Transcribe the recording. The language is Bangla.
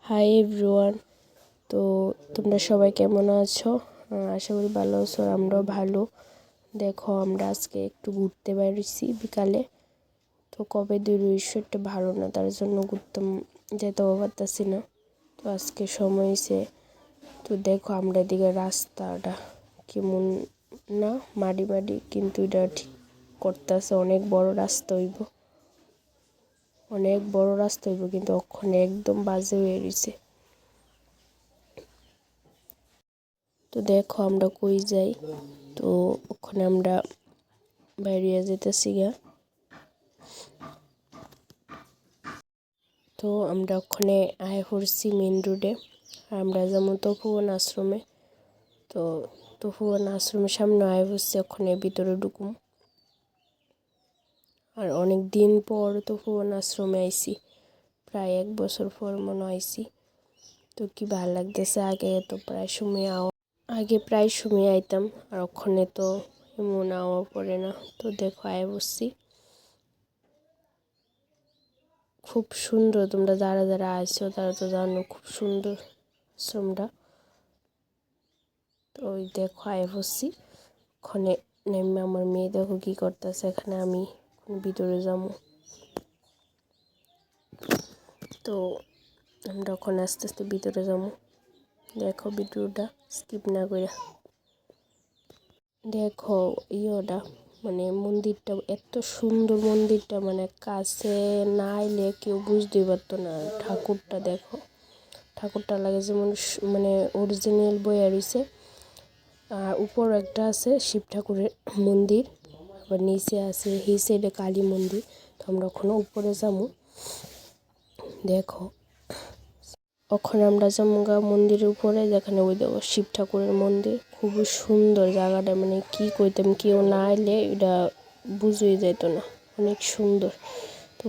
Hi everyone. তো তোমরা সবাই কেমন আছো? আশা করি ভালো আছো, আর আমরাও ভালো। দেখো, আমরা আজকে একটু ঘুরতে বেরিয়েছি বিকালে। তো কবে শরীরটা ভালো না, তার জন্য ঘুরতে যেতেও পারতাছি না। তো আজকে সময় হয়েছে। তো দেখো, আমরা এদিকে রাস্তাটা কেমন না মাটি মাটি, কিন্তু এটা ঠিক করতেছে। অনেক বড় রাস্তা হইব, কিন্তু ওখানে একদম বাজে হয়ে গেছে। তো দেখো আমরা কই যাই। তো ওখানে আমরা বাইরে যেতেছি গা। তো আমরা ওখানে আয় করছি মেন রোডে। আর আমরা যেমন তপোবন আশ্রমে। তো তপোবন আশ্রমের সামনে আয় করছি, ওখানে ভিতরে ঢুকুম। আর অনেক দিন পর তপোবন আশ্রমে আইছি, প্রায় 1 বছর পর মনে আইছি। তো কি ভালো লাগতেছে। আগে প্রায় সময় আইতাম, আর ওখানে তো এমন আওয়া পড়ে না। তো দেখো আয় বসছি, খুব সুন্দর। তোমরা যারা যারা আসছো তারা তো জানো খুব সুন্দর আশ্রমটা। তো ওই দেখো আয় বসছি, ওখানে নেমে আমার মেয়ে দেখো কি করতেছে। এখানে আমি ভিতরে যাবো। তো আমরা ওখানে আস্তে আস্তে ভিতরে যাবো। দেখো ভিডিওটা স্কিপ না করে দেখো। ইয়েটা মানে মন্দিরটা এত সুন্দর, মন্দিরটা মানে কাছে না আইলে কেউ বুঝতেই পারতো না। ঠাকুরটা দেখো, ঠাকুরটা লাগে যেমন মানে অরিজিনাল বইয়া রয়েছে। আর উপর একটা আছে শিব ঠাকুরের মন্দির, আবার নিচে আছে এই সাইডে কালী মন্দির। তো আমরা ওখানে উপরে যাবো। দেখো ওখানে আমরা যাবো মন্দিরের উপরে, যেখানে ওই দেখো শিব ঠাকুরের মন্দির। খুবই সুন্দর জায়গাটা, মানে কি কইতাম, কেউ না এলে এটা বুঝেই যেত না, অনেক সুন্দর। তো